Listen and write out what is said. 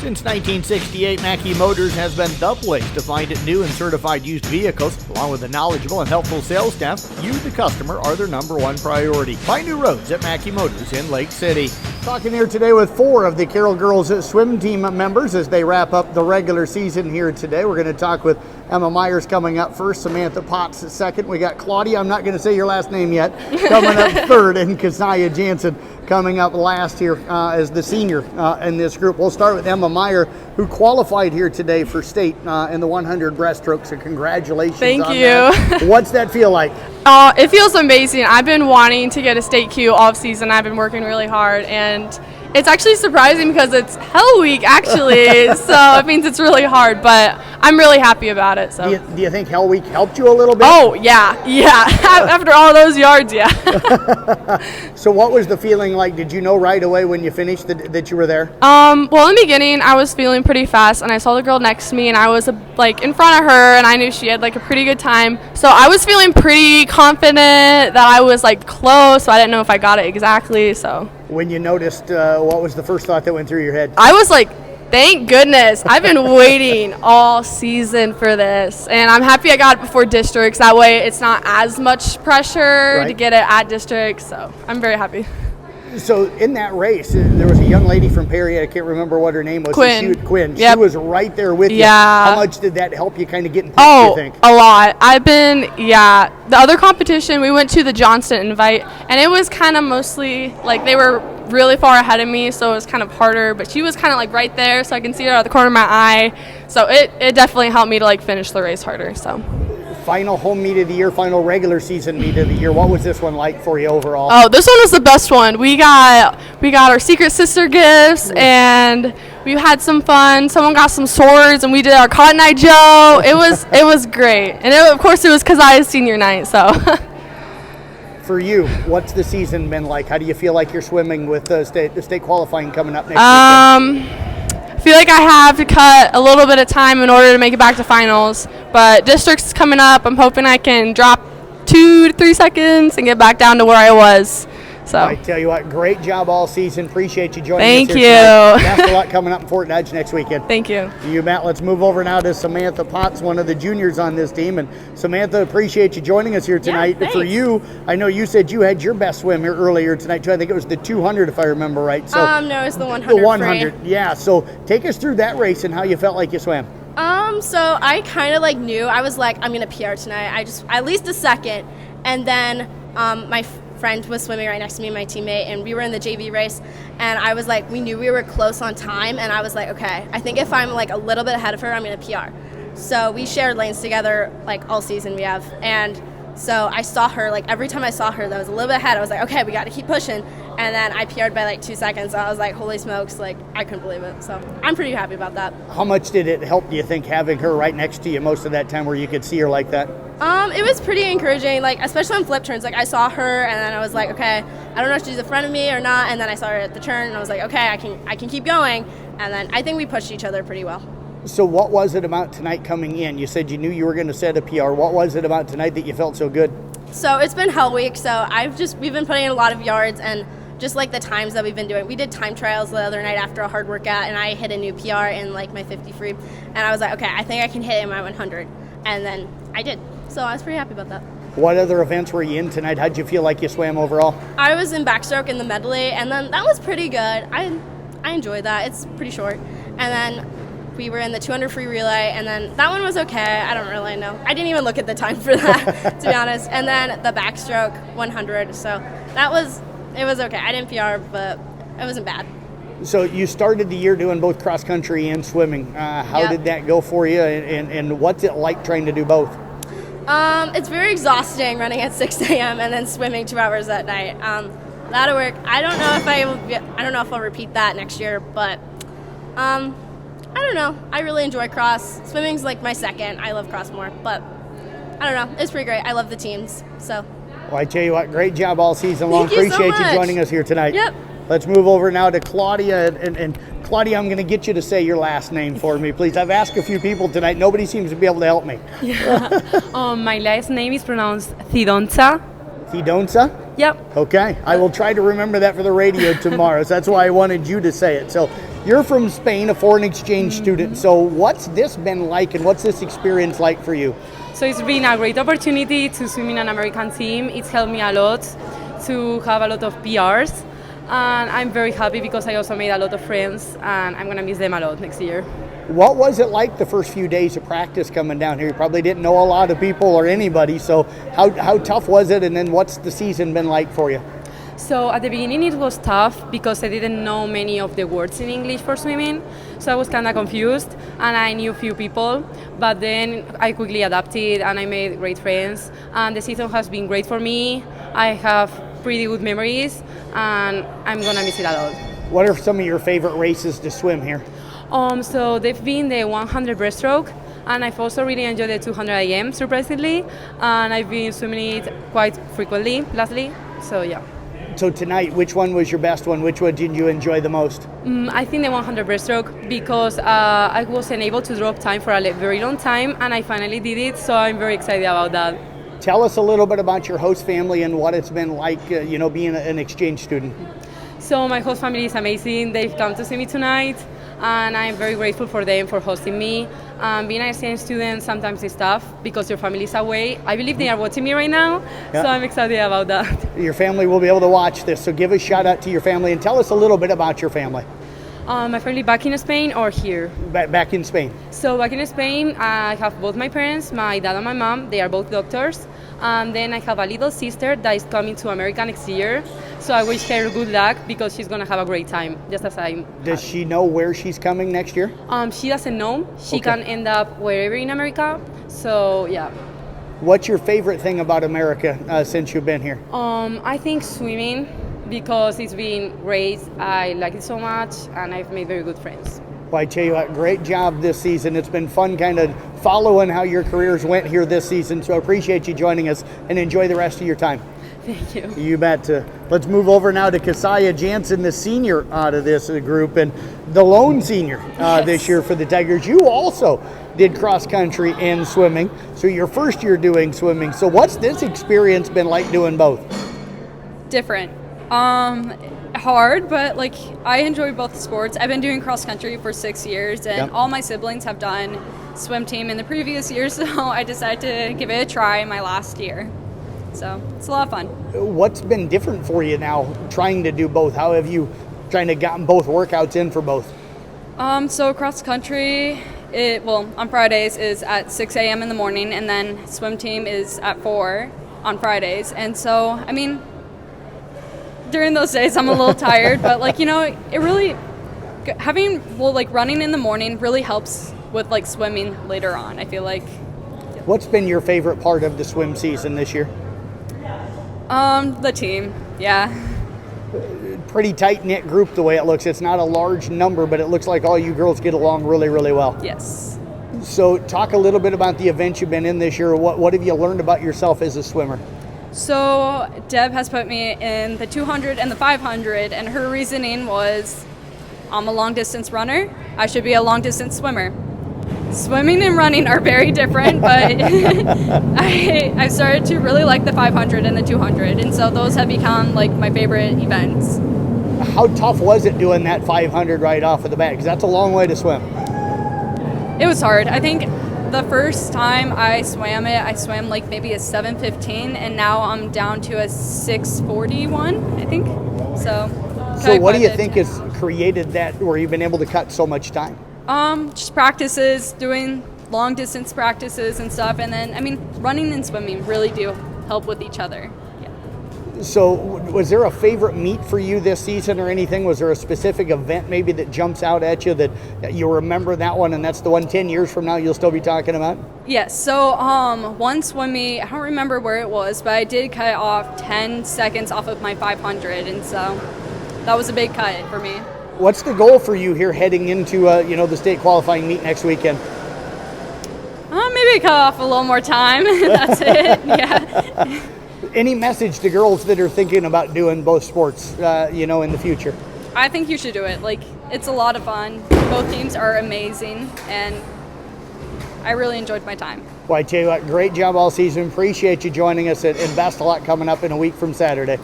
Since 1968, Mackie Motors has been the place to find new and certified used vehicles. Along with a knowledgeable and helpful sales staff, you, the customer, are their number one priority. Find new roads at Mackie Motors in Lake City. Talking here today with 4 of the Carroll Girls Swim Team members as they wrap up the regular season here today. We're going to talk with Emma Myers coming up first, Samantha Potts second. We got Claudia, I'm not going to say your last name yet, coming up third, and Kaisa Jansen coming up last here as the senior in this group. We'll start with Emma Meyer, who qualified here today for state in the 100 breaststroke, so congratulations. Thank on you. That. What's that feel like? It feels amazing. I've been wanting to get a state Q off season. I've been working really hard, and it's actually surprising because it's Hell Week, actually, so it means it's really hard, but I'm really happy about it. So. Do you think Hell Week helped you a little bit? Oh, yeah. After all those yards, yeah. So what was the feeling like? Did you know right away when you finished that you were there? Well, in the beginning, I was feeling pretty fast, and I saw the girl next to me, and I was in front of her, and I knew she had a pretty good time. So I was feeling pretty confident that I was close, so I didn't know if I got it exactly. So when you noticed, what was the first thought that went through your head? I was like, thank goodness. I've been waiting all season for this, and I'm happy I got it before districts. That way it's not as much pressure to get it at districts, so I'm very happy. So in that race, there was a young lady from Perry, I can't remember what her name was. Quinn. Quinn. Yep. She was right there with you. Yeah. How much did that help you kind of get in touch, you think? A lot. The other competition, we went to the Janssen invite, and it was kind of mostly, they were really far ahead of me, so it was kind of harder, but she was kind of right there, so I can see her out of the corner of my eye. So it definitely helped me to finish the race harder. So. Final home meet of the year, final regular season meet of the year. What was this one like for you overall? Oh, this one was the best one. We got our secret sister gifts, and we had some fun. Someone got some swords, and we did our Cotton Eye Joe. It was great, and of course it was Keziah's senior night. So. For you, what's the season been like? How do you feel like you're swimming with the state qualifying coming up next weekend? I feel like I have to cut a little bit of time in order to make it back to finals, but districts is coming up. I'm hoping I can drop 2 to 3 seconds and get back down to where I was. So I tell you what, great job all season. Appreciate you joining Thank us you. here tonight. Best of luck coming up in Fort Dodge next weekend. Thank you. You, Matt. Let's move over now to Samantha Potts, one of the juniors on this team. And Samantha, appreciate you joining us here tonight. Yeah, for you, I know you said you had your best swim here earlier tonight too. I think it was the 200, if I remember right. So no, it's the 100. The 100, free. Yeah. So take us through that race and how you felt like you swam. So I kind of knew. I was like, I'm gonna PR tonight. At least a second, and then my friend was swimming right next to me, my teammate, and we were in the JV race, and I was like, we knew we were close on time, and I was like, okay, I think if I'm a little bit ahead of her, I'm gonna PR. So we shared lanes together all season we have, and so I saw her, every time I saw her that was a little bit ahead, I was like, okay, we gotta keep pushing, and then I PR'd by 2 seconds, so I was like, holy smokes, I couldn't believe it, so I'm pretty happy about that. How much did it help, do you think, having her right next to you most of that time where you could see her like that? It was pretty encouraging, especially on flip turns. I saw her, and then I was like, okay, I don't know if she's in front of me or not, and then I saw her at the turn, and I was like, okay, I can keep going, and then I think we pushed each other pretty well. So what was it about tonight coming in? You said you knew you were going to set a PR. What was it about tonight that you felt so good? So it's been Hell Week, so we've been putting in a lot of yards, and just the times that we've been doing. We did time trials the other night after a hard workout, and I hit a new PR in my 50 free, and I was like, okay, I think I can hit it in my 100, and then I did. So I was pretty happy about that. What other events were you in tonight? How'd you feel like you swam overall? I was in backstroke in the medley, and then that was pretty good. I enjoyed that. It's pretty short. And then we were in the 200 free relay, and then that one was okay. I don't really know. I didn't even look at the time for that, to be honest. And then the backstroke 100. So it was okay. I didn't PR, but it wasn't bad. So you started the year doing both cross country and swimming. How did that go for you, and what's it like trying to do both? It's very exhausting running at 6 a.m. and then swimming 2 hours at night. That'll work. I don't know if I'll repeat that next year, but I don't know. I really enjoy cross. Swimming's my second. I love cross more, but I don't know. It's pretty great. I love the teams. So. Well, I tell you what, great job all season long. Thank you so Appreciate much. you joining us here tonight. Yep. Let's move over now to Claudia. And Claudia, I'm going to get you to say your last name for me, please. I've asked a few people tonight. Nobody seems to be able to help me. Yeah. My last name is pronounced Cidoncha. Cidoncha? Yep. Okay. I will try to remember that for the radio tomorrow. So that's why I wanted you to say it. So You're from Spain, a foreign exchange student. So what's this been like, and what's this experience like for you? So it's been a great opportunity to swim in an American team. It's helped me a lot to have a lot of PRs. And I'm very happy because I also made a lot of friends, and I'm going to miss them a lot next year. What was it like the first few days of practice coming down here? You probably didn't know a lot of people or anybody, so how tough was it, and then what's the season been like for you? So at the beginning it was tough because I didn't know many of the words in English for swimming, so I was kind of confused, and I knew few people, but then I quickly adapted and I made great friends, and the season has been great for me. I have pretty good memories, and I'm going to miss it a lot. What are some of your favorite races to swim here? So they've been the 100 breaststroke, and I've also really enjoyed the 200 IM, surprisingly, and I've been swimming it quite frequently lately, so yeah. So tonight, which one was your best one? Which one did you enjoy the most? I think the 100 breaststroke, because I wasn't able to drop time for a very long time, and I finally did it, so I'm very excited about that. Tell us a little bit about your host family and what it's been like, being an exchange student. So my host family is amazing. They've come to see me tonight, and I'm very grateful for them for hosting me. Being an exchange student sometimes is tough because your family is away. I believe they are watching me right now, so I'm excited about that. Your family will be able to watch this, so give a shout out to your family and tell us a little bit about your family. My family back in Spain or here? Back in Spain. So back in Spain, I have both my parents, my dad and my mom. They are both doctors. And then I have a little sister that is coming to America next year. So I wish her good luck because she's going to have a great time, just as I. Does she know where she's coming next year? She doesn't know. She can end up wherever in America. So, yeah. What's your favorite thing about America since you've been here? I think swimming, because it's been great. I like it so much, and I've made very good friends. Well, I tell you what, great job this season. It's been fun kind of following how your careers went here this season, so I appreciate you joining us, and enjoy the rest of your time. Thank you. You bet. Let's move over now to Kaisa Jansen, the senior out of this group, and the lone senior this year for the Tigers. You also did cross country and swimming, so your first year doing swimming. So what's this experience been like doing both? Different. Hard, but I enjoy both sports. I've been doing cross country for 6 years, and all my siblings have done swim team in the previous years, so I decided to give it a try my last year. So it's a lot of fun. What's been different for you now trying to do both? How have you trying to gotten both workouts in for both? So cross country, on Fridays is at 6 a.m. in the morning, and then swim team is at 4 on Fridays. And so, during those days I'm a little tired, but it really running in the morning really helps with swimming later on, I feel like. What's been your favorite part of the swim season this year? The team, yeah. Pretty tight-knit group the way it looks. It's not a large number, but it looks like all you girls get along really, really well. Yes. So talk a little bit about the events you've been in this year. What have you learned about yourself as a swimmer? So Deb has put me in the 200 and the 500, and her reasoning was, I'm a long-distance runner. I should be a long-distance swimmer. Swimming and running are very different, but I started to really like the 500 and the 200, and so those have become my favorite events. How tough was it doing that 500 right off of the bat? Because that's a long way to swim. It was hard. I think the first time I swam it, I swam maybe a 7:15, and now I'm down to a 6:41, I think. So what do you think has created that where you've been able to cut so much time? Just practices, doing long distance practices and stuff, and then running and swimming really do help with each other. Yeah. So was there a favorite meet for you this season or anything? Was there a specific event maybe that jumps out at you that you remember that one, and that's the one 10 years from now you'll still be talking about? Yes. So one swim meet, I don't remember where it was, but I did cut off 10 seconds off of my 500, and so that was a big cut for me. What's the goal for you here heading into the state qualifying meet next weekend? Maybe cut off a little more time. That's it. Yeah. Any message to girls that are thinking about doing both sports, in the future? I think you should do it. It's a lot of fun. Both teams are amazing, and I really enjoyed my time. Well, I tell you what, great job all season. Appreciate you joining us, and best of luck coming up in a week from Saturday.